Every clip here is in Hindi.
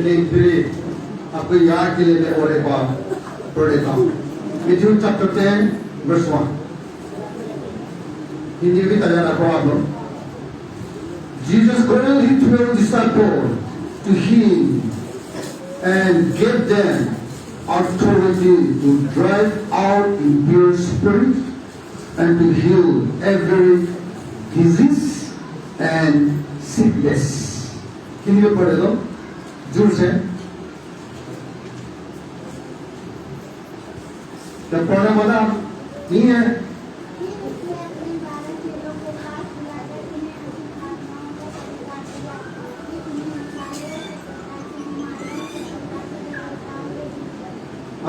लेकिन फिर आपको याद के लिए मैं और एक बार पढ़ देता हूँ। Matthew chapter 10 verse 1। हिंदी भी तैयार रखो आप लोग। Jesus called his 12 disciples to him and gave them authority to drive out impure spirits and to heal every disease and sickness। Hindi में पढ़े दो जोर से। जब पढ़ने वाला नहीं है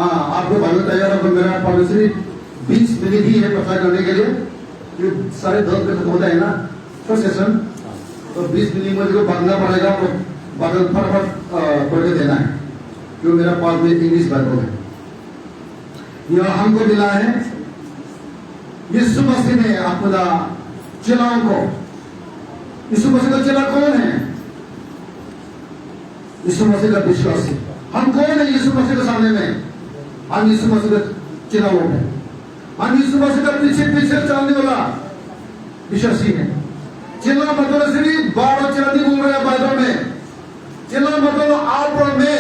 आपको भाइयों तैयार हो। मेरा पॉलिसी 20 मिनट ही है पता करने के लिए कि सारे 10 पे खत्म होता है ना फर्स्ट सेशन, तो 20 मिनट मुझे को भागना पड़ेगा और बादल फटाफट पढ़ के देना है जो मेरा पास में इंग्लिश बाइबल है। यह हमको मिला है यीशु मसीह ने अपना चेलाओं को। यीशु मसीह का चेला कौन है? यीशु मसीह का विश्वासी। हम कौन है यीशु मसीह के सामने में? हम यीशु मसीह का चेला लोग हैं। हम यीशु मसीह का पीछे पीछे चलने वाला विश्वासी है। चेला मतलब सिर्फ 12 चेला नहीं बोल रहे हैं बाइबल में। चेला मतलब आप में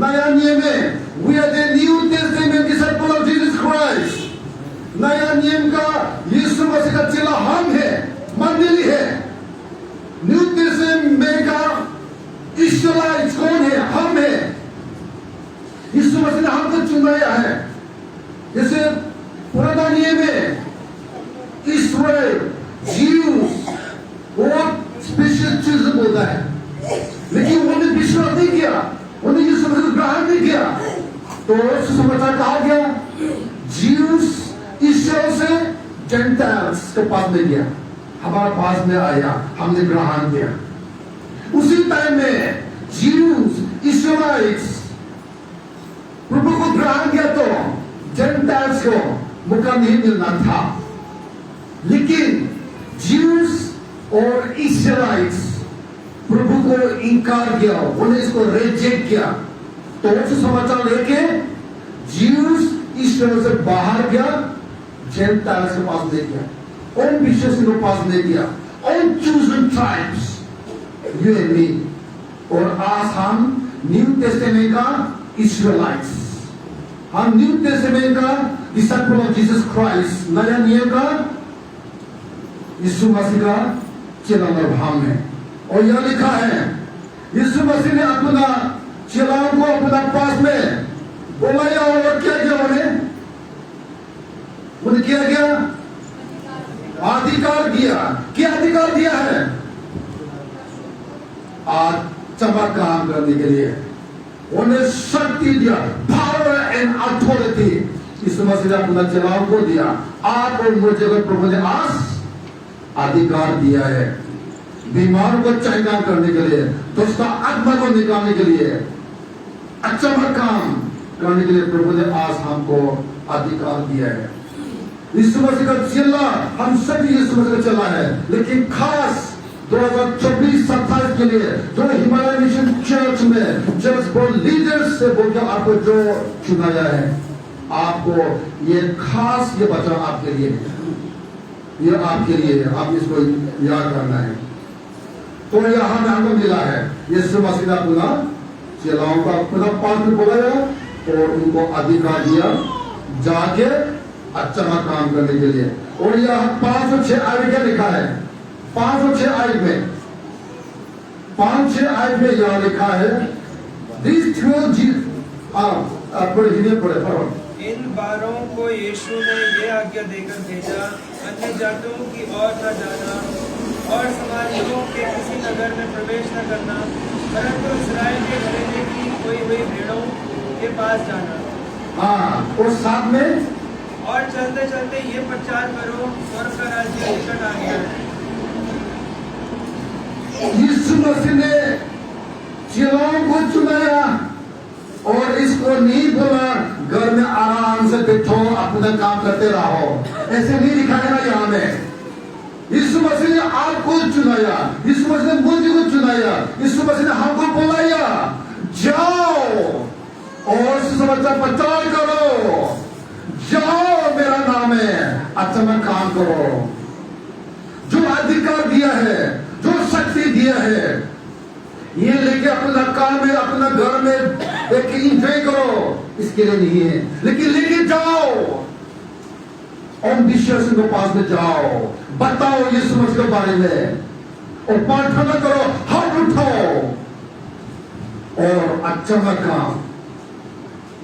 नया नियम में we are the New Testament disciple of Jesus Christ। नया नियम का यीशु मसीह का चेला हम है, मंडली है। न्यू टेस्टामेंट का इस्राएलिट कौन है? हम है। यीशु मसीह ने हमको चुनाया है। जैसे पुराना नियम में इस्राएल ज्यूस बहुत स्पेशल चीज बोलता है, लेकिन उन्होंने विश्वास नहीं किया, उन्होंने यीशु मसीह को ग्रहण नहीं किया, तो सुसमाचार कहा गया ज्यूस इस्राएल से जेंटाइल्स के पास में गया, हमारे पास में आया, हमने ग्रहण किया। उसी टाइम में ज्यूस इस्राएलिट्स प्रभु को ग्रहण किया तो जेंटाइल्स को मौका नहीं मिलना था, लेकिन ज्यूस और इस्राएलिट्स प्रभु को इनकार किया, उन्हें इसको रिजेक्ट किया, तो सुसमाचार लेके ज्यूस इस्राएल से बाहर गया, जेंटाइल्स के पास ले गया, उन विश्वासियों के पास ले गया, उन chosen tribes you and me. और आज हम न्यू टेस्टामेंट का इस्राएलाइट्स, हम न्यू टेस्टामेंट का डिसाइपल ऑफ जीसस क्राइस्ट, नया नियम का यीशु मसीह का चेला हम है। और यह लिखा है यीशु मसीह ने अपना चेलाओं को अपना पास में बुलाया और क्या किया? उन्हें क्या किया? अधिकार दिया। क्या अधिकार दिया है? आज चमक काम करने के लिए उन्हें शक्ति दिया, पावर एंड अथॉरिटी यीशु मसीह ने अपना चेलाओं को दिया। आप और मुझे को प्रभु ने आज अधिकार दिया है, बीमारों को चंगा करने के लिए, दुष्ट आत्मा को निकालने के लिए, अच्छा काम करने के लिए प्रभु ने आज हमको अधिकार दिया है। यीशु मसीह का चेला, हम सभी यीशु मसीह का चेला है, लेकिन खास 2024-27 के लिए जो हिमालय मिशन चर्च में जस्ट फॉर लीडर्स से बोलकर आपको जो चुनाया है, आपको ये खास ये वचन आपके लिए है, ये आपके लिए है, आप इसको याद करना है। तो यहाँ में हमको मिला है यीशु मसीह ने अपना चेलाओं का अपना पास में बुलाया और उनको अधिकार दिया जाके अच्छा काम करने के लिए। और यह 506 आयत क्या लिखा है? 506 आयत में 5-6 आयत में यह लिखा है पढ़े। इन बारों को यीशु ने यह आज्ञा देकर भेजा, अन्य जातों की ओर न जाना और समारियों के किसी नगर में प्रवेश न करना, परंतु इस्राएल के घराने की खोई हुई भेड़ों के पास जाना। हाँ, और साथ में और चलते चलते ये प्रचार करो, स्वर्ग का राज्य निकट आ गया है। यीशु मसीह ने चेलाओं को चुनाया और इसको नहीं बोला घर में आराम से बैठो अपना काम करते रहो, ऐसे नहीं दिखाएगा यहाँ में। यीशु मसीह ने आपको चुनाया, यीशु मसीह ने मुझे को चुनाया, यीशु मसीह ने हमको बुलाया जाओ और सुसमाचार प्रचार करो, जाओ मेरा नाम है, अच्छा में काम करो। जो अधिकार दिया है, जो शक्ति दिया है, ये लेके अपना काम में, अपना घर में एक इंजॉय करो, इसके लिए नहीं है, लेकिन लेके जाओ और विश्वास के पास में जाओ, बताओ यीशु मसीह के बारे में और प्रार्थना करो, हाथ उठाओ और अच्छा का काम,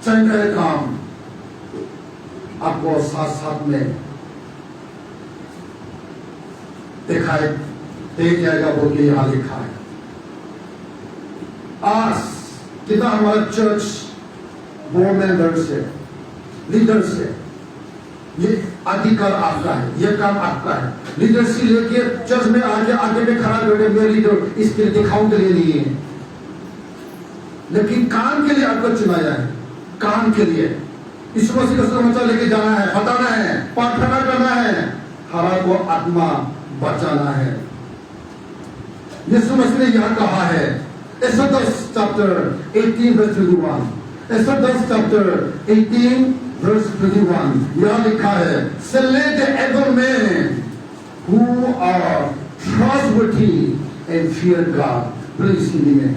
चंगा काम आपको साथ साथ में दिखाई दे जाएगा, बोल के यहां लिखा है। आज कितना हमारा चर्च बोर्ड मेंबर्स है, लीडर्स है, ये अधिकार आपका है, ये काम आपका है। लीडरशिप लेके चर्च में आगे में खड़ा करके मैं लीडर, इसके लिए दिखाऊं के लिए नहीं है, लेकिन काम के लिए आपको चुनाया है, काम के लिए इस मसीह का समाचार लेके जाना है, बताना है, प्रार्थना करना है, हरा को आत्मा बचाना है। यीशु मसीह ने यहां कहा है, Exodus chapter 18 verse 21, Exodus chapter 18 verse 21, यहां लिखा है, select the able men who are trustworthy and fear God. Please Hindi में।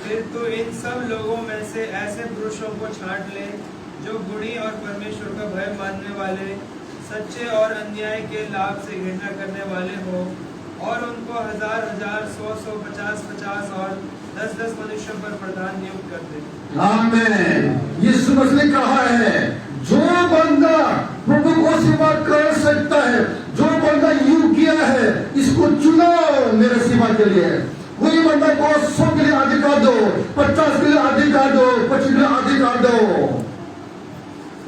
फिर तो इन सब लोगों में से ऐसे पुरुषों को छांट ले जो गुणी और परमेश्वर का भय मानने वाले, सच्चे और अन्याय के लाभ से घृणा करने वाले हो, और उनको 1000 1000 100 100 50 50 और 10 10 मनुष्यों पर प्रधान नियुक्त कर दे। आमीन। यीशु मसीह ने कहा है, जो बंदा प्रभु को सेवा कर सकता है, जो बंदा योग्य है, इसको चुनाओ मेरे सेवा के लिए। कोई बंदा को 100 के लिए अधिकार दो, 50 के लिए अधिकार दो, 25 के लिए अधिकार दो,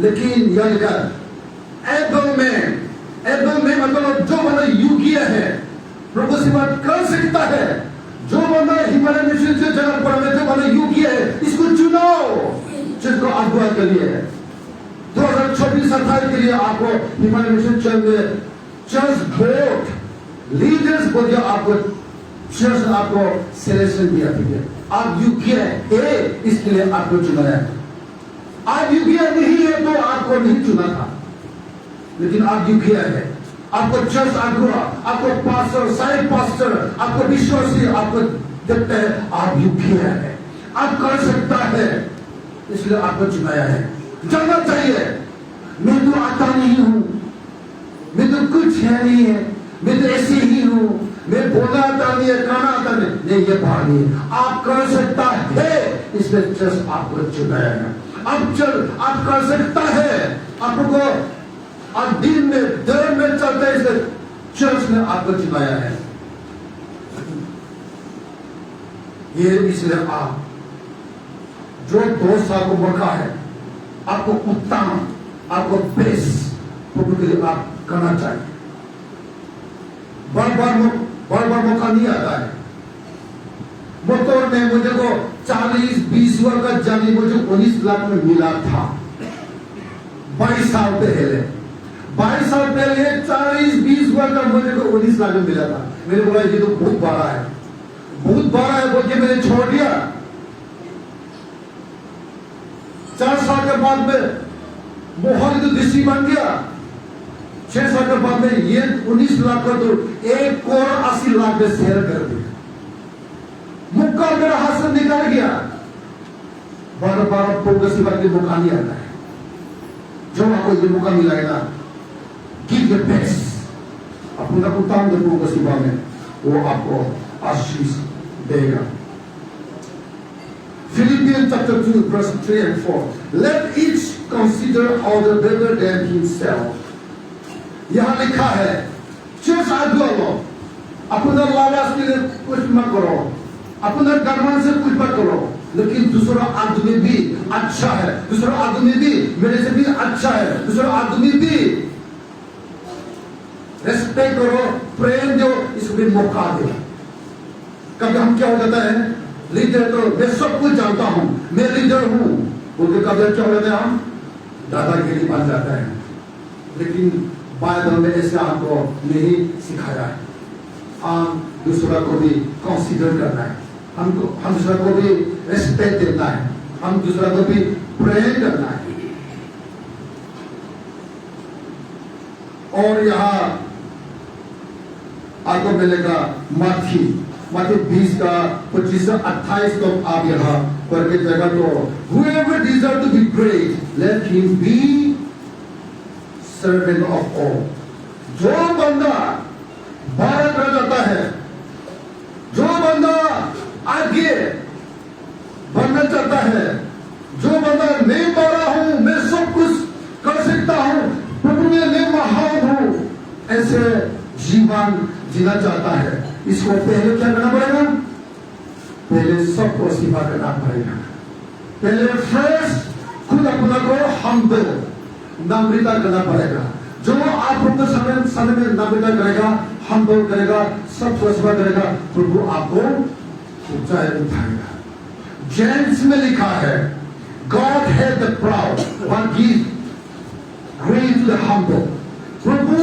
लेकिन यह लिखा एबल में मतलब जो बंदा योग्य है, प्रभु सेवा कर सकता है, जो बंदा हिमालय मिशन से जगह पर में जो बंदा योग्य है, इसको चुनाओ जिसको अगुवा के लिए 2024-28 के लिए आपको हिमालय मिशन चर्च में चर्च बोर्ड लीडर्स को दिया, आपको चर्च आपको सिलेक्शन दिया, ठीक है, आप योग्य है इसके लिए आपको चुना है। आप योग्य नहीं है तो आपको नहीं चुना था, लेकिन आप योग्य है, आपको चर्च अगुवा, आपको पास्टर, साइड पास्टर, आपको विश्वासी, आपको देखता है आप योग्य है, आप कर सकता है, इसलिए आपको चुनाया है। जानना चाहिए, मैं तो आता नहीं हूं, मैं तो कुछ है नहीं है, मैं तो ऐसे ही हूं, मैं बोलना आता नहीं है, खाना आता नहीं, ये बात नहीं, आप कर सकता है, इसलिए चर्च आपको चुनाया है। अब चल आप कर सकता है, आपको और दिन में दर में चलते हैं, इसलिए चर्च ने आपको चुनाया है। ये इसलिए आप जो 2 साल को मौका है, आपको उत्तम, आपको बेस्ट प्रभु के लिए आप करना चाहिए। बार बार मौका नहीं आता है। मोतोर में मुझे को 40-20 वर्ष का जाने मुझे 19 लाख में मिला था 22 साल पहले। 22 साल पहले 40-20 वर्ष का मुझे को 19 लाख में मिला था। मेरे बोला ये तो बहुत बड़ा है, बहुत बड़ा है बोल के मैंने छोड़ दिया। 4 साल के बाद में बहुत तो दृष्टि बन गया। 6 साल के बाद में ये 19 लाख का तो 1 करोड़ 80 लाख में शेयर कर दिया। मुक्का मेरा हाथ से निकल गया। बार प्रोग्रेस के मौका नहीं आता है। जो आपको ये मौका मिला है ना, गिव योर बेस्ट, अपना उत्तम प्रोग्रेस में वो आपको आशीष देगा। Philippians chapter 2 verse 3 and 4. Let each consider other better than himself. यहाँ लिखा है, चर्च आगे लो, अपना लालच के लिए कुछ मत करो, अपना गर्मान से कुछ मत करो, लेकिन दूसरा आदमी भी अच्छा है, दूसरा आदमी भी मेरे से भी अच्छा है, दूसरा आदमी भी रेस्पेक्ट करो, प्रेम दो, इसको भी मौका दो। कभी हम क्या हो जाता है, लीडर तो मैं सब कुछ जानता हूं, मैं लीडर हूं बोलते, कभी क्या हो जाता है, हम दादागिरी बन जाता है। लेकिन बाइबल में ऐसे आपको नहीं सिखाया है। हम दूसरा को भी कंसीडर करना है, हम दूसरा को भी रिस्पेक्ट देना है, हम दूसरा को भी प्रेम करना है। और यहां आपको मिलेगा मत्ती 20 का 25 से 28 को आप यहां पढ़ के जगह तो whoever desire to be great let him be servant of all। जो बंदा बड़ा कर जाता है, जो बंदा आगे बढ़ना चाहता है, जो बंदा मैं बड़ा हूं, मैं सब कुछ कर सकता हूं, प्रभु में मैं महान हूं, ऐसे जीवन जीना चाहता है, इसको पहले क्या करना पड़ेगा? पहले सबको सेवा करना पड़ेगा। पहले फर्स्ट खुद अपना को हम्बल नम्रता करना पड़ेगा। जो आप उनके समय में नम्रता करेगा, हम्बल करेगा, सबको सेवा करेगा, प्रभु आपको ऊंचाई उठाएगा। जेम्स में लिखा है God hates the proud but gives grace to the humble। प्रभु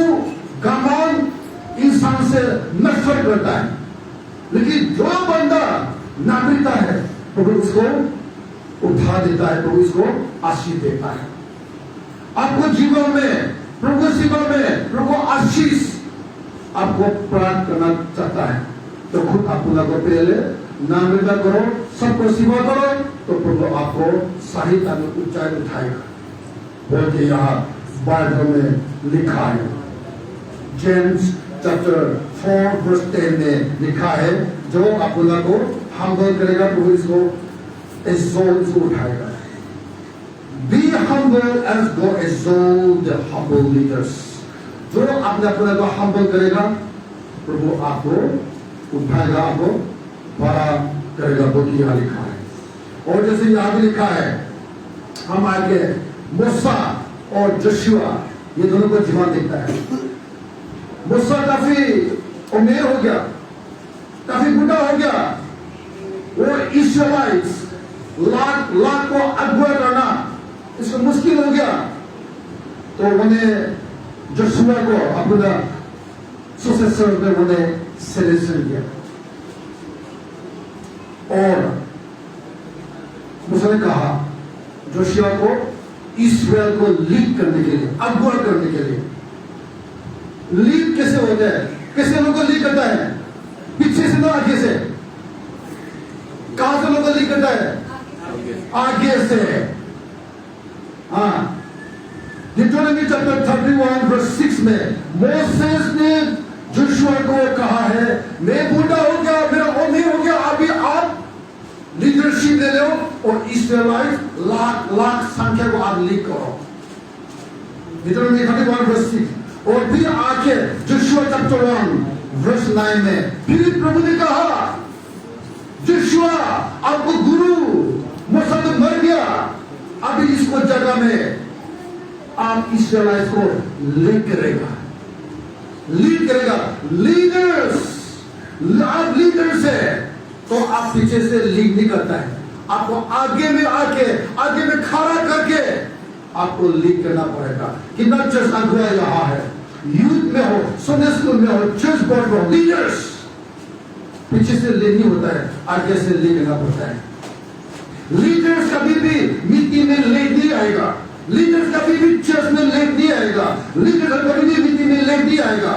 घमंड इंसान से नफरत करता है, लेकिन जो बंदा नम्रता है प्रभु उसको उठा देता है, प्रभु उसको आशीष देता है। आपको जीवन में प्रभु सेवा में प्रभु आशीष आपको प्राप्त करना चाहता है तो खुद अपना को पहले नम्रता करो, सबको सेवा करो, तो प्रभु आपको साहित्य में ऊंचाई उठाएगा। बोल के यहाँ बाइबल में लिखा है, जेम्स चैप्टर 4 वर्स 10 में लिखा है, जो अपना को हम्बल करेगा प्रभु इसको इसको उठाएगा। Be humble as God exalts the humble leaders। जो अपने अपने को हम्बल करेगा प्रभु आपको उठाएगा, आपको बड़ा करेगा। बहुत यहाँ लिखा है। और जैसे यहाँ भी लिखा है, हम आगे मूसा और जोशुआ ये दोनों को जीवन देखता है। मूसा काफी उम्र हो गया, काफी बूढ़ा हो गया, वो इस्राएलिट्स लाख को अगुवा करना इसको मुश्किल हो गया, तो उन्हें जोशुआ को अपना सुसेसर में उन्हें सिलेक्शन किया और मूसा ने कहा जोशुआ को इस्राएल को लीड करने के लिए, अगुवा करने के लिए। लीड कैसे होता है? कैसे लोगों को लीड करता है? पीछे से ना आगे से। कहां से लोगों को लीड करता है? आगे से। हाँ, डिट्रोनॉमी चैप्टर 31 वर्स 6 में मोसेस ने जोशुआ को कहा है, मैं बूढ़ा हो गया, मेरा उम्र हो गया, अभी आप लीडरशिप ले लो और इस्राएलाइट लाख संख्या को आप लीड करो। डिट्रोनॉमी 31 वर्स 6। और फिर आके जोशुआ चैप्टर 1 वर्स 9 में फिर प्रभु ने कहा, जोशुआ आपको गुरु मूसा तो मर गया, अभी इसको जगह में आप इस्राएलाइट को लीड करेगा। लीडर्स, आप लीडर्स है तो आप पीछे से लीड नहीं करता है, आपको आगे में आके आगे में खड़ा करके आपको लीड करना पड़ेगा। कितना चर्च अगुआ यहाँ है, यूथ में हो, संडे स्कूल में हो, चर्च बोर्ड में हो, लीडर्स पीछे से लीड नहीं होता है, आगे से लीड करना पड़ता है। लीडर्स कभी भी मीटिंग में लेट नहीं आएगा, लीडर्स कभी भी चर्च में लेट नहीं आएगा, लीडर्स कभी भी मीटिंग में लेट नहीं आएगा।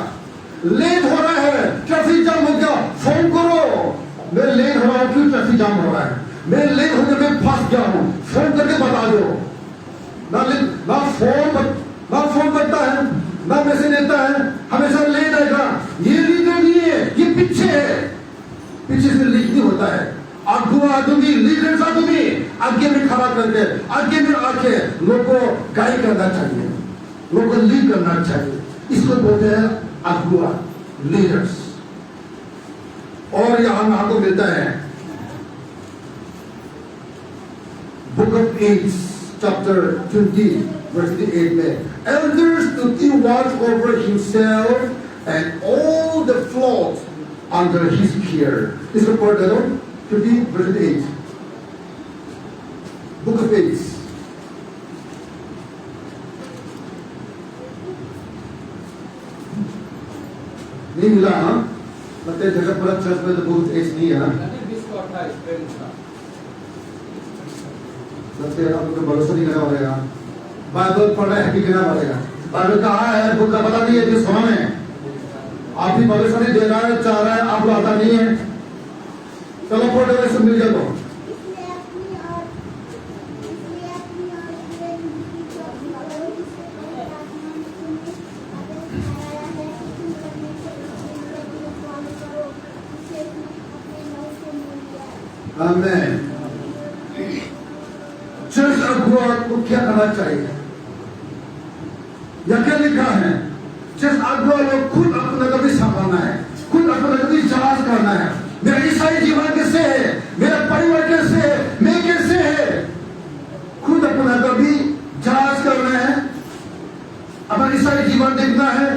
लेट हो रहा है, ट्रैफिक जाम हो गया, फोन करो, मैं लेट हो रहा हूं, क्यों ट्रैफिक जाम हो रहा है, मैं लेट हो गया, मैं फंस गया हूं, फोन करके बता दो। ना फोन करता है, ना मैसेज देता है, हमेशा लेट आएगा। ये लीडर नहीं है, ये पीछे है, पीछे से लीड नहीं होता है। अगुआ आदमी, लीडर्स आदमी आगे में खड़ा करके आगे में आके लोग को गाइड करना चाहिए, लोग को लीड करना चाहिए, इसको बोलते हैं अगुआ, लीडर्स। और यहां आपको मिलता है book of Acts chapter 20 verse 8 में, elders to keep watch over himself and all the flocks under his care। इसको पढ़ दे दो 20 verse 8 बुक ऑफ एक्ट्स। नहीं मिला? हाँ, मतलब जगह पूरा चर्च में तो बुक ऑफ एक्ट्स नहीं है ना। बच्चे आपको भरोसा नहीं करना पड़ेगा, बाइबल पढ़ना है कि कहना पड़ेगा। बाइबल कहाँ है खुद का पता नहीं है किस फॉर्म में, आप भी भरोसा नहीं दे रहा है, चाह रहा है, आपको आता नहीं है, चलो पढ़ो सब मिल जाओ। आमीन। चर्च अगुआ को क्या करना चाहिए, या क्या लिखा है? चर्च अगुआ को खुद अपना कभी संभालना है, खुद अपना कभी जांच करना है, मेरा ईसाई जीवन कैसे है, मेरा परिवार कैसे है, मैं कैसे है, खुद अपना कभी जांच करना है, अपना ईसाई जीवन देखना है,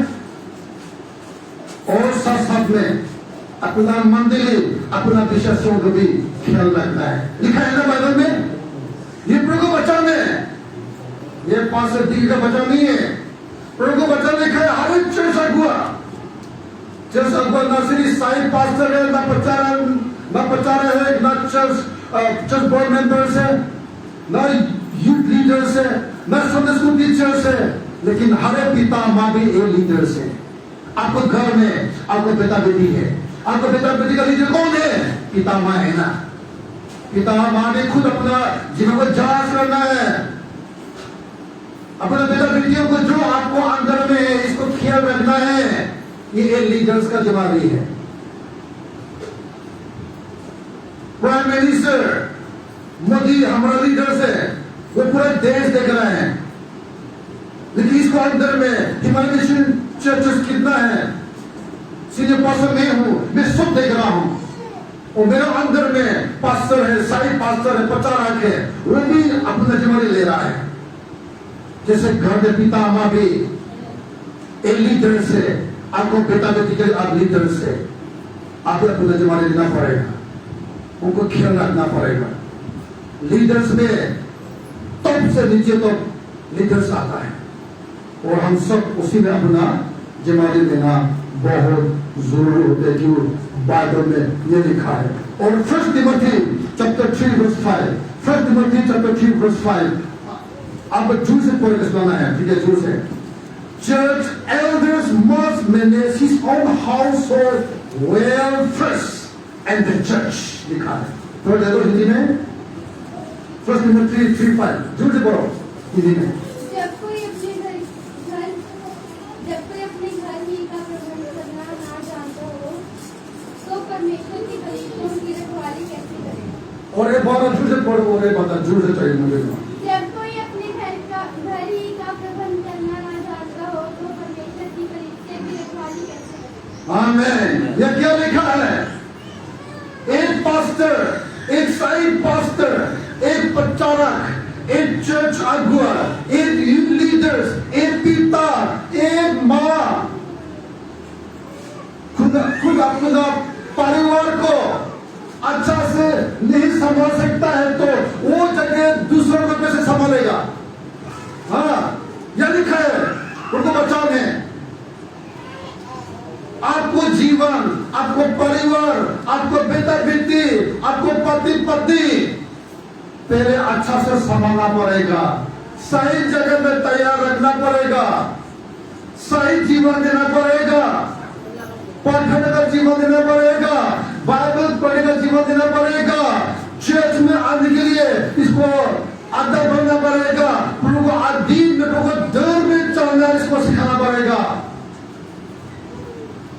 और साथ साथ में अपना मंदिर, अपना विश्वासियों को भी ख्याल रखना है। लिखा है ना बाइबल में, ये प्रभु को बचाना है, ये पास्टर डी का बचाव नहीं है, प्रभु को बचाना लिखा है। हर एक चर्च अगुआ ना सिर्फ ईसाई पास्टर है, ना प्रचारक है, ना चर्च बोर्ड मेंबर्स है, ना यूथ लीडर्स है, ना संडे स्कूल टीचर्स है, लेकिन हर एक पिता माँ भी एक लीडर्स है। आपको घर में आपको पिता बेटी है, आपको पिता बेटी का लीडर कौन है? पिता माँ है ना। पिता माँ ने खुद अपना जीवन को जांच करना है, अपने पिता बेटियों को जो आपको अंदर में है इसको ख्याल रखना है, ये लीडर्स का जिम्मेदारी है। प्राइम मिनिस्टर मोदी हमारा लीडर्स है, वो पूरे देश देख रहे हैं, लेकिन इसको अंदर में ह्यूमैनिटेरियन चर्चेस कितना है, सीनियर पास्टर मैं हूं, मैं सब देख रहा हूं, और मेरे अंदर में पास्टर है, साई पास्टर है, प्रचारक है, वो भी अपना जिम्मेदारी ले रहा है। जैसे घर में पिता माँ भी एक लीडर से, आपको बेटा बेटी के आप लीडर से आपको अपना जिम्मेदारी लेना पड़ेगा, उनको ख्याल रखना पड़ेगा। लीडर्स में टॉप से नीचे तो लीडर्स आता है, और हम सब उसी में अपना जिम्मेदारी लेना बहुत जरूरी होता है, क्यों बाइबल में ये लिखा है। और 1 Timothy chapter 3 verse 5, 1 Timothy chapter 3 verse 5, आप जोर से पढ़ के सुनाना है, ठीक है, जोर से। Church elders must manage his own household well first, and the church लिखा है। पढ़ दे दो हिंदी में, 1 तिमोथी 3:5, जोर से पढ़ो हिंदी में। जब कोई अपने घर ही का प्रबंध करना ना जानता हो, तो परमेश्वर की कलीसिया की रखवाली कैसे करेगा? और ये बहुत जोर से पढ़ो, और ये बात जोर से चाहिए मुझे। जब कोई अपने घर ही का प्रबंध करना ना जानता हो, तो परमेश्वर की कलीसिया की रखवाली कैसे करेगा? आमीन। यह क्या लिखा है? एक पास्टर, एक साई पास्टर, एक प्रचारक, एक चर्च अगुआ, एक यूथ लीडर्स, एक पिता, एक माँ खुद अपना परिवार को अच्छा से नहीं संभाल सकता है, तो वो जगह दूसरों को कैसे संभालेगा? हाँ, यह लिखा है, उनको बचाने। आपको जीवन, आपको परिवार, आपको बेटा बेटी, आपको पति पत्नी पहले अच्छा से संभालना पड़ेगा, सही जगह में तैयार रखना पड़ेगा, सही जीवन देना पड़ेगा, पढ़ने का जीवन देना पड़ेगा, बाइबल पढ़ने का जीवन देना पड़ेगा, चर्च में आने के लिए इसको अड्डा बनना पड़ेगा, प्रभु को आदीन में, प्रभु को डर में चलना इसको सिखाना पड़ेगा।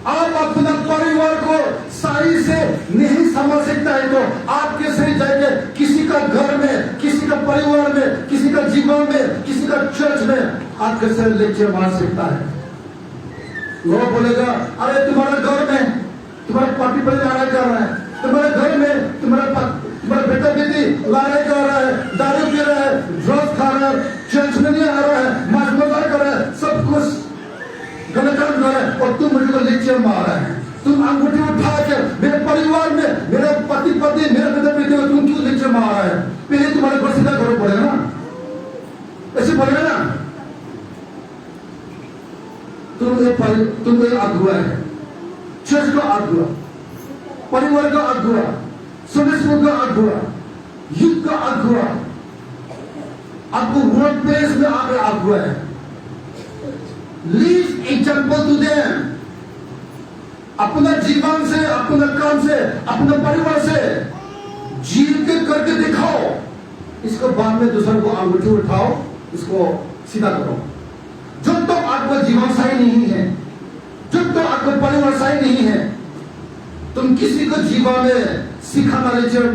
आप अपना परिवार को सही से नहीं समझ सकता है, तो आप कैसे जाएंगे किसी का घर में, किसी का परिवार में, किसी का जीवन में, किसी का चर्च में, आप कैसे लेक्चर मार सकता है? लोग बोलेगा, अरे तुम्हारे घर में तुम्हारा पार्टी पर लड़ाई कर रहा है, तुम्हारे घर में तुम्हारा बेटा बेटी लड़ाई कर रहा है, दारू पी रहा है, ड्रग्स खा रहा है, चर्च में नहीं आ रहा है, मजाक कर रहा है, सब कुछ गलत कर रहा है, और तुम मुझे को लेक्चर मार रहा है। तुम अंगूठी उठा के मेरे परिवार में, मेरे पति पत्नी, मेरे बेटा बेटी को तुम क्यों लेक्चर मार रहा है? पहले तुम्हारे को सीधा करो पड़ेगा ना, ऐसे पड़ेगा ना। तुम एक अगुआ है, चर्च का अगुआ, परिवार का अगुआ, संडे स्कूल का अगुआ, युद्ध का अगुआ, आपको वर्क प्लेस में आगे अगुआ है। Leave example to them. अपना जीवन से, अपना काम से, अपने परिवार से जी के करके दिखाओ। इसको बाद में दूसरों को अंगूठी उठाओ, इसको सीधा करो। जब तक आपका जीवन सही नहीं है, जब तक आपका परिवार सही नहीं है, तुम किसी को जीवन में सिखाना नहीं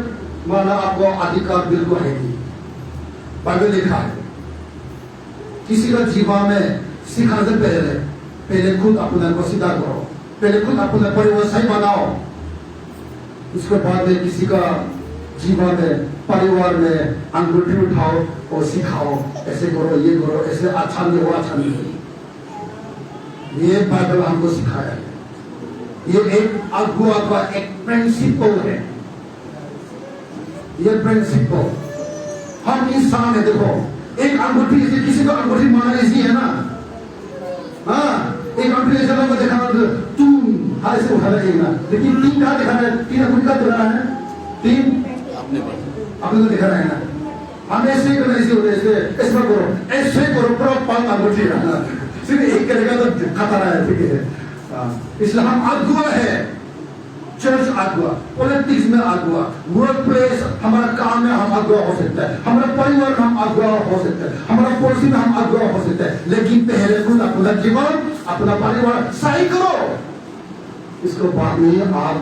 माना आपको अधिकार बिल्कुल है नहीं। बाइबल लिखा है किसी का जीवन में सिखाने से पहले खुद अपने को सीधा करो, पहले खुद अपने परिवार सही बनाओ, उसके बाद में किसी का जीवन में परिवार में अंगूठी उठाओ और सिखाओ, ऐसे करो, ये करो, ऐसे अच्छा नहीं हो, अच्छा नहीं हो। ये बाइबल हमको सिखाया है। ये एक अगुआ का एक प्रिंसिपल है। ये प्रिंसिपल हम इंसान है। देखो एक अंगूठी से किसी को अंगूठी मारना इजी है ना। हाँ, एक अंगूठी ऐसे लोगों को देखा तुम हाथ से उठा रहेगा, लेकिन तीन कहाँ दिखा रहा है? तीन अंगूठी का दिखा रहा है, तीन अपने को दिखा रहा है ना। हम ऐसे करो, ऐसे होते, ऐसे करो, ऐसे करो, पूरा पांच अंगूठी सिर्फ एक करेगा तो खतरा है। ठीक है, इसलिए हम अगुआ है। चर्च अगुआ, पॉलिटिक्स में अगुआ, वर्क प्लेस हमारा काम में हम अगुआ हो सकता है, हमारा परिवार में हम अगुआ हो सकता है, हमारा पड़ोसी में हम अगुआ हो सकता है। लेकिन पहले खुद अपना जीवन, अपना परिवार सही करो, इसको बाद में आप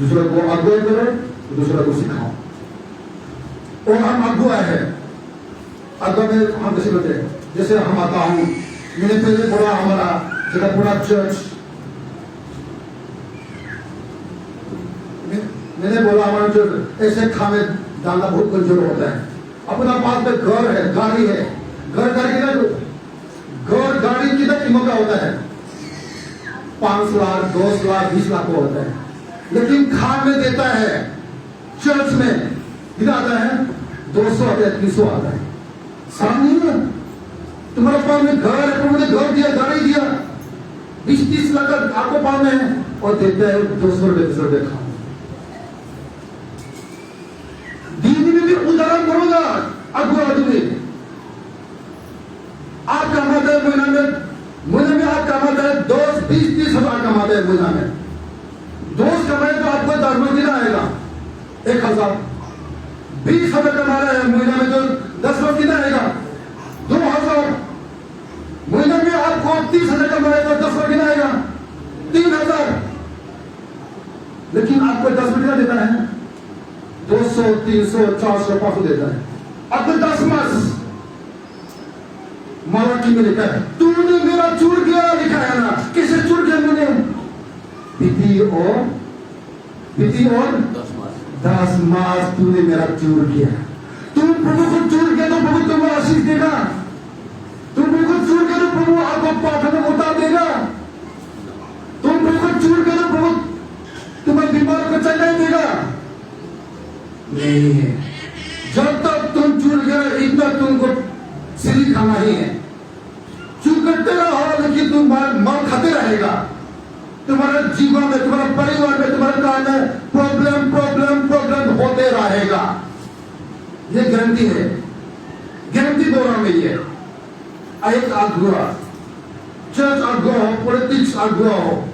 दूसरों को अगुआ करो, दूसरों को सिखाओ। और हम अगुआ है। अगुआ में हम कैसे बोलते हैं? जैसे हम आता हूं, मैंने पहले बोला हमारा जगह पूरा चर्च, मैंने बोला हमारा जो ऐसे खामे डालना बहुत कमजोर होता है। अपना पास में घर है, गाड़ी है, घर गाड़ी कितना कीमत का होता है? 5 लाख, 10 लाख, 20 लाख का होता है। लेकिन खाम में देता है चर्च में कितना आता है? 200 आता है, 300 आता है। सामने है तुम्हारे पास में घर है, तुमने घर दिया, गाड़ी दिया, 20-30 लाख का आपको पास में है, और देता है 200 रुपये खाओ। दीदी में भी उदाहरण करूंगा। अगुआ आदमी आप कमाते हैं महीने में आप कमाते हैं 10-20-30 हजार कमाते हैं महीना में। 2 कमाए तो आपको 10 में कितना आएगा? 1,000। 20,000 कमा रहे हैं महीना में तो 10 में कितना आएगा? 2,000। महीने में आपको 30,000 कमाए तो 10 में कितना आएगा? 3,000। लेकिन आपको 10 में कितना देता है? 200, 300, 400, 500 देता है। अब 10 मास मराठी में लिखा है, तूने मेरा चूर किया, लिखा है ना। कैसे चूर किया मैंने? पिटी और 10 मास तूने मेरा चूर किया। तुम प्रभु को चूर किया तो प्रभु तुम्हें आशीष देगा। तुम प्रभु को चूर किया तो प्रभु आपको पाप में उतार देगा। तुम प्रभु को चूर किया तो प्रभु तुम्हें बीमार को चलने देगा। नहीं है। जब तक तुम चूर गए इतना तुमको सिली खाना ही है। चूर करते रहो, लेकिन तुम मार खाते रहेगा। तुम्हारे जीवन में, तुम्हारे परिवार में, तुम्हारे काम में प्रॉब्लम होते रहेगा। ये गारंटी है, गारंटी बोल रहा हूं मैं। ये एक अगुआ, चर्च अगुआ हो, पॉलिटिक्स अगुआ हो,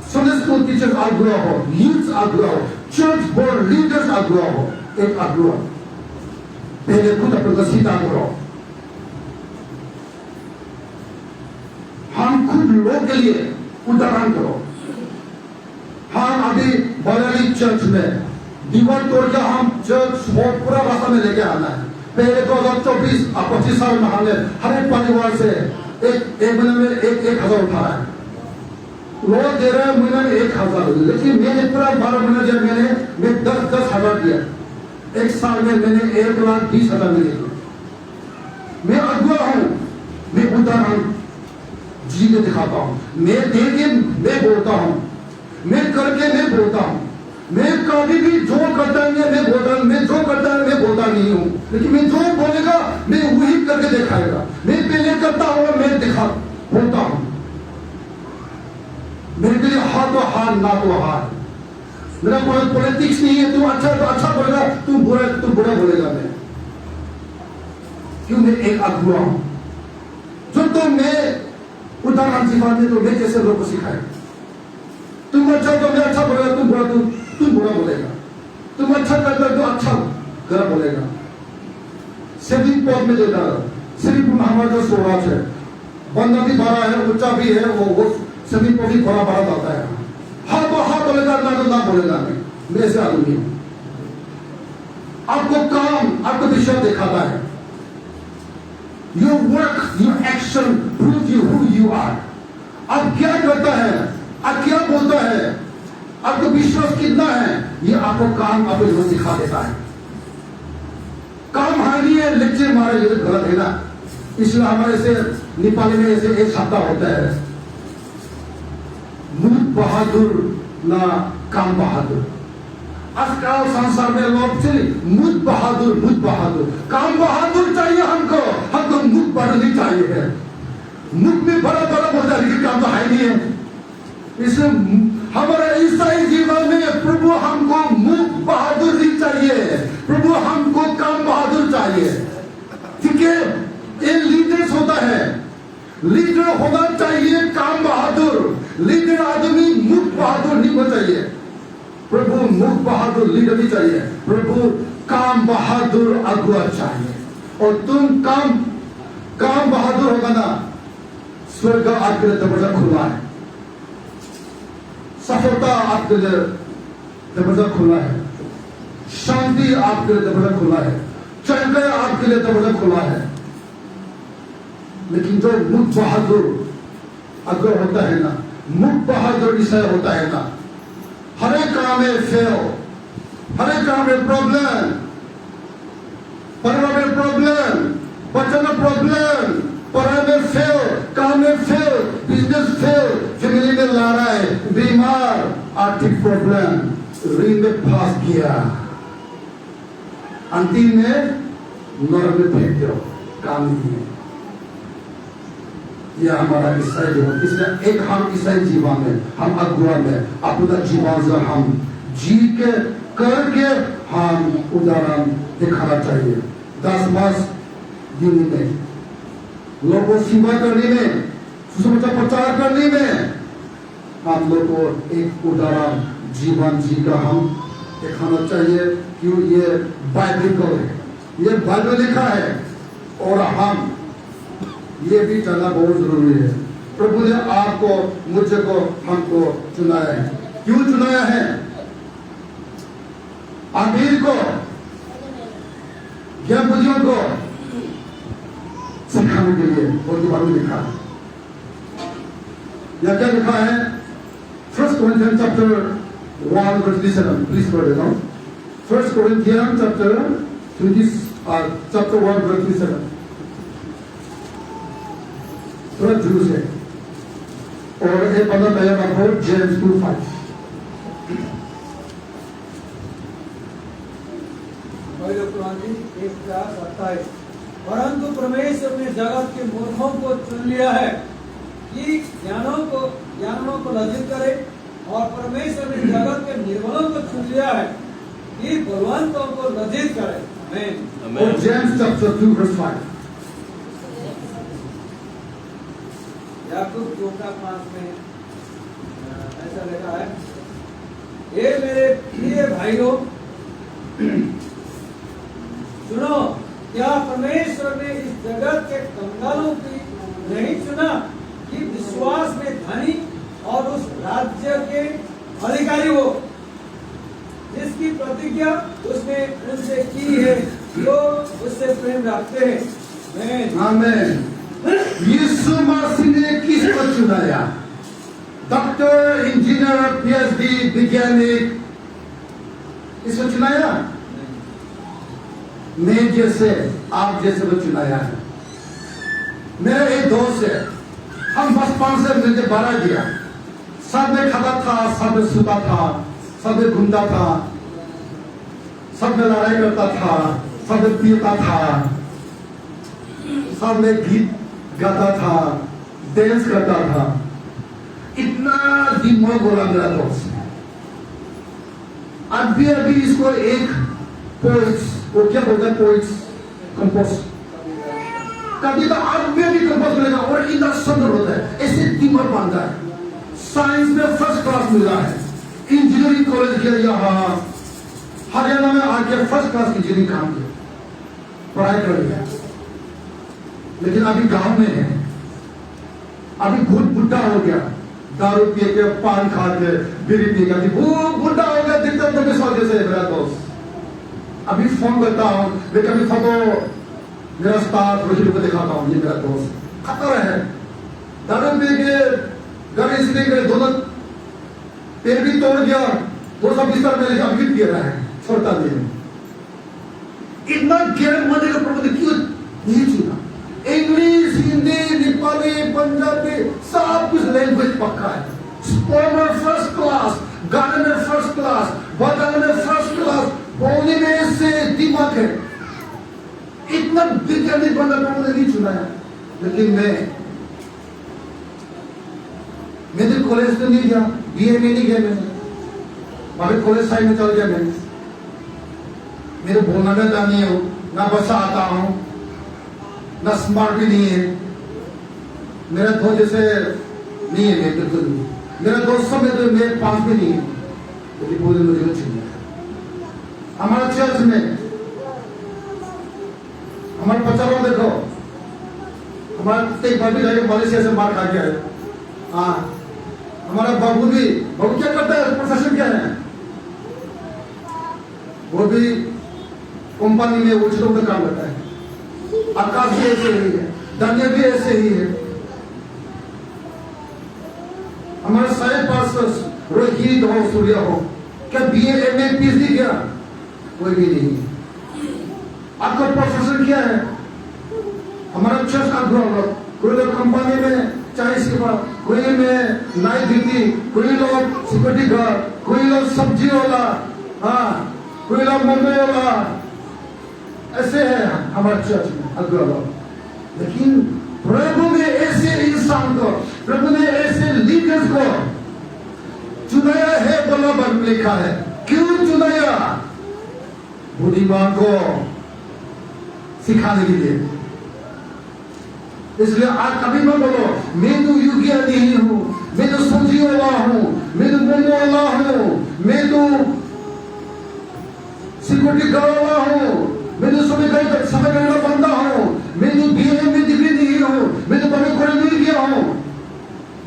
संडे स्कूल टीचर अगुआ हो, यूथ अगुआ हो, चर्च बोर्ड लीडर्स अगुआ हो, एक अगुआ पहले खुद अपने सीधा करो। हम खुद लोग के लिए उदाहरण करो। हम अभी बरेली चर्च में दीवार तोड़कर हम चर्च पूरा रास्ता में लेके आना है। पहले 2024-25 साल में हमने हर एक परिवार से एक महीने में 1,000 उठा है। लोग दे रहे हैं महीने में 1,000, लेकिन मैंने पूरा 12 महीने जब मैं 10,000 दिया। एक साल में मैंने 1,20,000 मिले। मैं अगुआ हूं, मैं उदाहरण जी के दिखाता हूं। मैं दे के मैं बोलता हूं, मैं करके मैं बोलता हूं। मैं कभी भी जो करता है मैं बोलता हूं, मैं जो करता है मैं बोलता नहीं हूं, लेकिन मैं जो बोलेगा मैं वही करके दिखाएगा। मैं पहले करता हूं, मैं दिखा बोलता हूं। मेरे के लिए हाथ तो हाथ, ना तो हाथ। मेरा कोई पॉलिटिक्स नहीं है। तू अच्छा तो अच्छा बोलेगा, तू बुरा बोलेगा। मैं क्यों मैं एक अगुआ हूं। जो तो मैं उदाहरण जीवन में तो मैं जैसे लोगों को सिखाए, तुम अच्छा तो मैं अच्छा बोलेगा, तुम बुरा बोलेगा, तुम अच्छा करते हो तो अच्छा गलत बोलेगा। सेविंग पॉइंट में देता है सिर्फ हमारा जो स्वराज है, बंदा भी बड़ा है, ऊंचा भी है, वो सेविंग पॉइंट भी बड़ा बड़ा आता है। हाँ तो हाँ बोलेगा, ना तो ना बोलेगा। मैं ऐसे आदमी हूं। आपको काम, आपको दिशा दिखाता है। Your work, your action prove you who you are. आप क्या करता है, आप क्या बोलता है, आपको विश्वास कितना है, ये आपको काम आपको जो सिखा देता है। काम हानि है, लेक्चर मारे, ये तो गलत है ना। इसलिए हमारे से नेपाली में ऐसे एक शब्द होता है, मुख बहादुर ना काम बहादुर। आजकल संसार में लोग से मुख बहादुर, काम बहादुर चाहिए हमको मुख बहादुर नहीं चाहिए है। मुख में बड़ा बड़ा बोलता है, लेकिन काम तो है नहीं है। इसलिए हमारे ईसाई जीवन में प्रभु हमको मुख बहादुर नहीं चाहिए, प्रभु हमको काम बहादुर चाहिए। ठीक है, ये लीडर्स होता है, लीडर होना चाहिए काम बहादुर। लीडर आदमी मुख बहादुर नहीं होना चाहिए। प्रभु मुख बहादुर लीडर नहीं चाहिए, प्रभु काम बहादुर अगुआ चाहिए। और तुम काम बहादुर होगा ना, स्वर्ग आपके लिए दरवाजा खुला है, सफलता आपके लिए दरवाजा खुला है, शांति आपके लिए दरवाजा खुला है, चैन आपके लिए दरवाजा खुला है। लेकिन जो मुख बहादुर अगुआ होता है ना, मुख बहादुर ईसाई होता है ना, हर एक काम में फेल, हर एक काम में प्रॉब्लम, परिवार में प्रॉब्लम, बच्चों में प्रॉब्लम, पढ़ाई में फेल, काम में फेल, बिजनेस फेल, फैमिली में लड़ाई, बीमार, आर्थिक प्रॉब्लम, ऋण में फंस गया, अंतिम में नरक में फेंक दो, काम नहीं है। यह हमारा ईसाई जीवन। इसलिए एक हम ईसाई जीवन में, हम अगुआ में अपना जीवन से हम जी के करके हम उदाहरण दिखाना चाहिए। 10 मास यूनि में, लोगों को सेवा करने में, सुसमाचार प्रचार करने में हम लोग को एक उदाहरण जीवन जी का हम दिखाना चाहिए। क्यों? ये बाइबल है, ये बाइबल लिखा है, और हम ये भी जानना बहुत जरूरी है। प्रभु ने आपको, मुझे को, हमको चुनाया है। क्यों चुनाया है? अमीर को, ज्ञान बुद्धियों को सिखाने के लिए, और बारे में लिखा है। यह क्या लिखा है? 1 Corinthians chapter 1 verse 27. Please put it down. 1 Corinthians chapter 1 verse 27. थोड़ा जरूर से, और एक पता तैयार रखो, जेम्स 2:5। परंतु परमेश्वर ने जगत के मूर्खों को चुन लिया है कि ज्ञानों को लज्जित करे, और परमेश्वर ने जगत के निर्बलों को चुन लिया है कि बलवंतों को लज्जित करे। आमीन। और जेम्स chapter 2 verse 5। याकूब 2:5 में ऐसा लिखा है, ये मेरे प्रिय भाइयों सुनो, क्या परमेश्वर ने इस जगत के कंगालों की नहीं चुना कि विश्वास में धनी और उस राज्य के अधिकारी हो जिसकी प्रतिज्ञा उसने उनसे की है जो उससे प्रेम रखते हैं। आमीन। यीशु मसीह ने किसको चुनाया? डॉक्टर, इंजीनियर, PhD, वैज्ञानिक, इसको चुनाया? मैं जैसे, आप जैसे को चुनाया है। मेरा एक दोस्त है, हम बचपन से मुझे बड़ा किया, सब में खाता था, सब में सोता था, सब में घूमता था, सब में लड़ाई करता था, सब में पीता था, सब में गीत गाता था, डांस करता था। इतना दिमाग वाला मेरा दोस्त है। अभी इसको एक पोइट्स, वो क्या बोलते हैं, पोइट्स, कंपोज, कभी तो आप में भी कंपास मिलेगा और इतना सुंदर होता है, ऐसे दिमाग बनता है। साइंस में फर्स्ट क्लास मिला है, इंजीनियरिंग कॉलेज किया यहाँ हरियाणा में आके फर्स्ट क्लास इंजीनियरिंग काम किया, पढ़ाई कर लिया। लेकिन अभी गांव में है, अभी बहुत बुढ़ा हो गया, दारू पी के पान खा के बीड़ी पी के वो बुढ़ा हो गया, दिखता तो किस वजह से मेरा दोस्त। अभी फोन करता हूँ, मैं कभी फोटो मेरा उस्ताद रोहित को दिखाता हूँ, ये मेरा दोस्त खतर है, दारू पी के घर इसलिए गए, दोनों पैर भी तोड़ गया, 200 बिस्तर में लेकर अभी पी रहा है, छोड़ता नहीं। इतना गैर मजे का प्रबंध क्यों नहीं चुना? इंग्लिश, हिंदी, नेपाली, पंजाबी सब कुछ लैंग्वेज पक्का है। स्पोर्ट में फर्स्ट क्लास, गाने में फर्स्ट क्लास, बजाने में फर्स्ट क्लास, बोलने में से दिमाग है। इतना वैज्ञानिक बंदा प्रबंध नहीं चुना है। लेकिन मैंने कॉलेज में नहीं गया, बीए में नहीं गया, मैंने कॉलेज साइड में चल गया। मेरे बोलना में नहीं हूं, ना बसा आता हूं, ना स्मार्ट भी नहीं है। मेरा दोस्त जैसे नहीं है, मैं बिल्कुल नहीं। मेरा दोस्तों में तो मेरे पास भी नहीं है, लेकिन बोले मुझे कुछ नहीं है। हमारा चर्च में हमारे बच्चा लोग देखो, हमारा एक बार भी जाके मलेशिया से मार खा के आए। हाँ, हमारा बाबू क्या करता है, प्रोफेशन क्या है? वो भी कंपनी में उच्चतम में काम करता है। आकाश भी ऐसे ही है, दानिया भी ऐसे ही है। हमारे सारे पास रोहित हो, सूर्य हो, क्या बीए एमए पीएचडी किया? कोई भी नहीं। आपका प्रोफेशन क्या है? हमारा चर्च का ग्रुप, कोई लोग कंपनी में चाय सेवा, कोई में नाइट ड्यूटी, कोई लोग सिक्योरिटी गार्ड, कोई लोग सब्जी वाला, हाँ, कोई लोग मुंबई वाला, ऐसे है हमारे चर्च में अग्रवाल। लेकिन प्रभु ने ऐसे इंसान को, प्रभु ने ऐसे लीडर्स को चुनाया है, बोला लिखा है। क्यों चुनाया? बुद्धिमान को सिखाने के लिए। इसलिए आज कभी मत बोलो मैं तो योग्य नहीं हूं, मैं तो सब्जी वाला हूं, मैं तो मोमो वाला हूं, मैं तो सिक्योरिटी गार्ड वाला हूं, मैं तो समय का बंदा हूं, मैं तो बीए में डिग्री नहीं हूं, मैं तो पब्लिक कॉलेज नहीं गया हूं।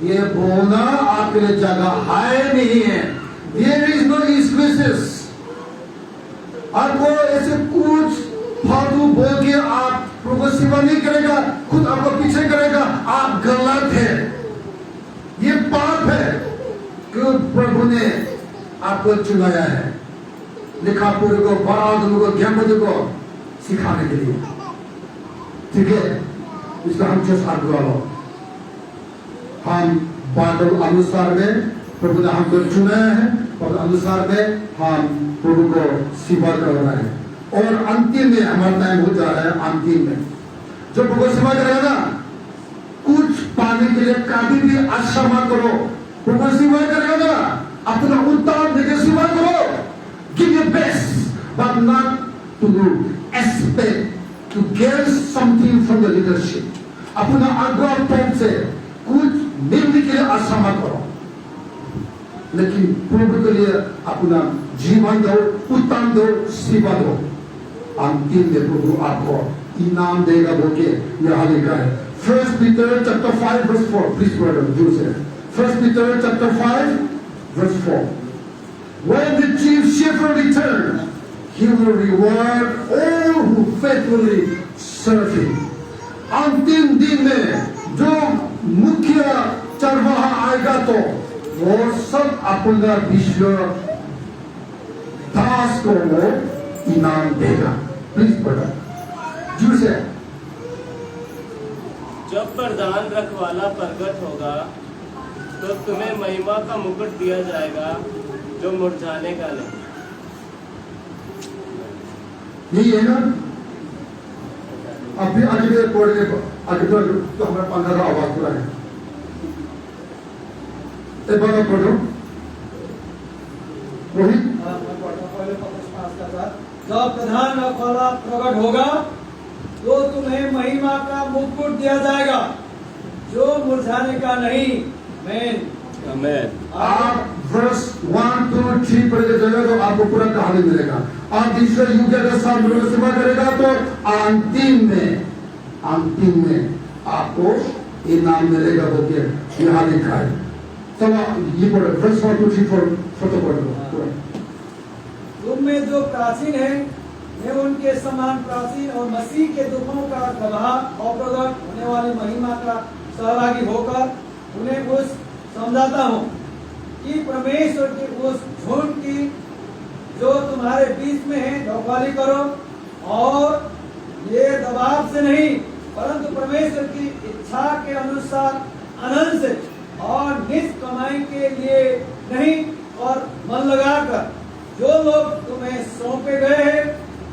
ये बोलना आपके लिए जगह है नहीं है। There is no excuses। आपको ऐसे कुछ फालतू बोल के आप प्रभु सेवा नहीं करेगा, खुद आपको पीछे करेगा, आप गलत है। ये पाप है, क्यों प्रभु ने आपको चुनाया है लिखा पूरे को, बड़ा को, ज्ञान को सिखाने के लिए। ठीक है, इसका हम चर्च आग्रह, हम बाइबल अनुसार में प्रभु ने हमको चुनाया है और अनुसार में हम प्रभु को सेवा कर रहे हैं। और अंतिम में हमारा टाइम हो जा रहा है। अंतिम में जो प्रभु सेवा करेगा ना, कुछ पाने के लिए कभी भी आशा मत करो। प्रभु सेवा करेगा ना, अपना उत्तम देकर सेवा करो। Give your best but not to expect to get something from the leadership. अपना आग्रह टाइप से कुछ मिलने के लिए आशा मत करो, लेकिन प्रभु के लिए अपना जीवन दो, उत्तम दो, सेवा दो। अंतिम में प्रभु आपको इनाम देगा बोल के यहाँ लिखा है। 1 Peter chapter 5 verse 4, please brother, do say 1 Peter chapter 5 verse 4. When the chief shepherd returns, he will reward all who faithfully serve him. अंतिम दिन में जो मुख्य चरवाहा आएगा तो वो सब अपना विश्व दास को वो इनाम देगा। प्लीज पढ़ो जूर से। जब प्रधान रखवाला प्रकट होगा तो तुम्हें महिमा का मुकुट दिया जाएगा जो मुरझाने का नहीं। यही है ना? अभी आगे पढ़ने आगे तो हमारा पंखा का आवाज पूरा है। एक बार पढ़ो रोहित। जब प्रधान रखवाला प्रकट होगा तो तुम्हें महिमा का मुकुट दिया जाएगा जो मुरझाने का नहीं। आमीन। आमेन। आप वर्ष 1, 2, 3 पढ़ के जाएगा तो आपको पूरा कहानी मिलेगा। आप ईश्वर युग के साथ मिलकर सेवा करेगा तो अंतिम में आपको इनाम मिलेगा। बोलते यहाँ लिखा है। चलो ये पढ़ो वर्ष 1, 2, 3, 4 फोटो पढ़ लो। तुम में जो प्राचीन है मैं उनके समान प्राचीन और मसीह के दुखों का गवाह और प्रकट होने वाली महिमा का सहभागी होकर उन्हें उस समझाता हूँ कि परमेश्वर की उस झुंड की जो तुम्हारे बीच में है रखवाली करो, और ये दबाव से नहीं परंतु परमेश्वर की इच्छा के अनुसार आनंद से और निज कमाई के लिए नहीं, और मन लगाकर जो लोग तुम्हें सौंपे गए हैं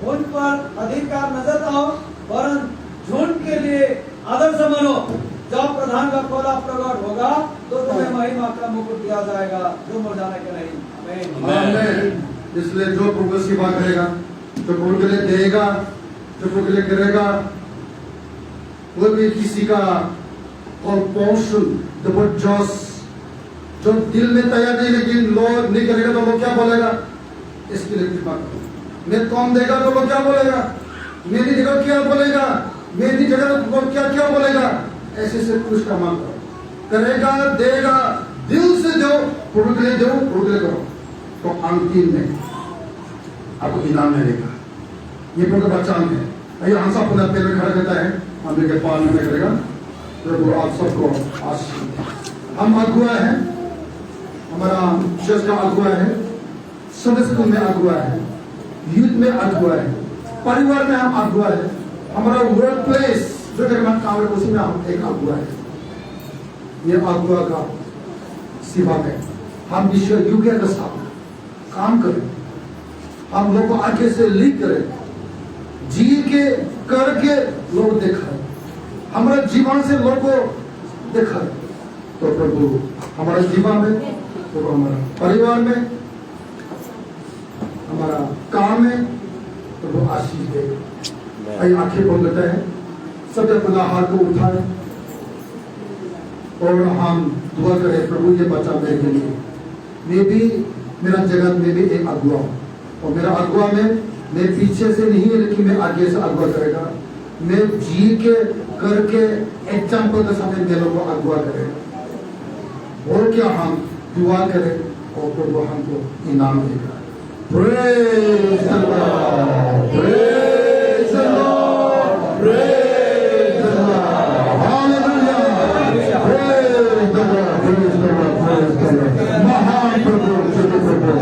उन पर अधिकार न जताओ, परंतु झुंड के लिए आदर्श बनो। जब प्रधान का खोला प्रकट होगा तो तुम्हें महिमा का मुकुट दिया जाएगा जो मुरझाने के नहीं। आमीन। इसलिए जो प्रभु की सेवा करेगा, जो प्रभु के लिए देगा, जो प्रभु के लिए करेगा, वो भी किसी का कंपल्शन जबरदस्त जो दिल में तैयार नहीं, लेकिन लोग नहीं करेगा तो लोग क्या बोलेगा, इसके लिए कृपा करो। मैं कौन देगा तो लोग क्या बोलेगा, मेरी जगह क्या बोलेगा, मेरी जगह लोग क्या क्या बोलेगा। ऐसे से कुछ का मान करेगा, देगा, दिल से दो, प्रभु के लिए दो, प्रभु के लिए करो, तो अंतिम में आपको इनाम मिलेगा। ये प्रभु का वचन है। आइए हम सब अपने पैर में खड़ा करता है, हम लेके पाल में करेगा। प्रभु आप सबको आशीष दे। हम अगुआ है, हमारा चर्च का अगुआ है, सदस्य में अगुआ है, यूथ में अगुआ है, परिवार में हम अगुआ है, हमारा वर्क प्लेस जो जगह काम है उसी में हम एक अगुआ है। ये अगुआ का सेवा में हम ईश्वर युग के साथ काम करें, हम लोग को आगे से लीड करें, जी के करके लोग देखा, हमारा जीवन से लोग को देखा, तो प्रभु हमारा जीवन में, प्रभु हमारा परिवार में, हमारा काम में प्रभु आशीष दे। आइए आंखें बंद करते हैं, सब अपना हाथ को उठाए और हम दुआ करें। प्रभु ये बचा मेरे के लिए, मैं भी मेरा जगत में भी एक अगुआ हूँ, और मेरा अगुआ में मैं पीछे से नहीं लेकिन मैं आगे से अगुआ करेगा, मैं जी के करके एग्जाम्पल के सामने मेरे को अगुआ करेगा। और क्या हम दुआ करें और प्रभु हमको इनाम देगा। Praise the Lord, praise the Lord, praise the Lord, hallelujah, praise the Lord, praise the Lord, praise the Lord। महान प्रभु, प्रभु,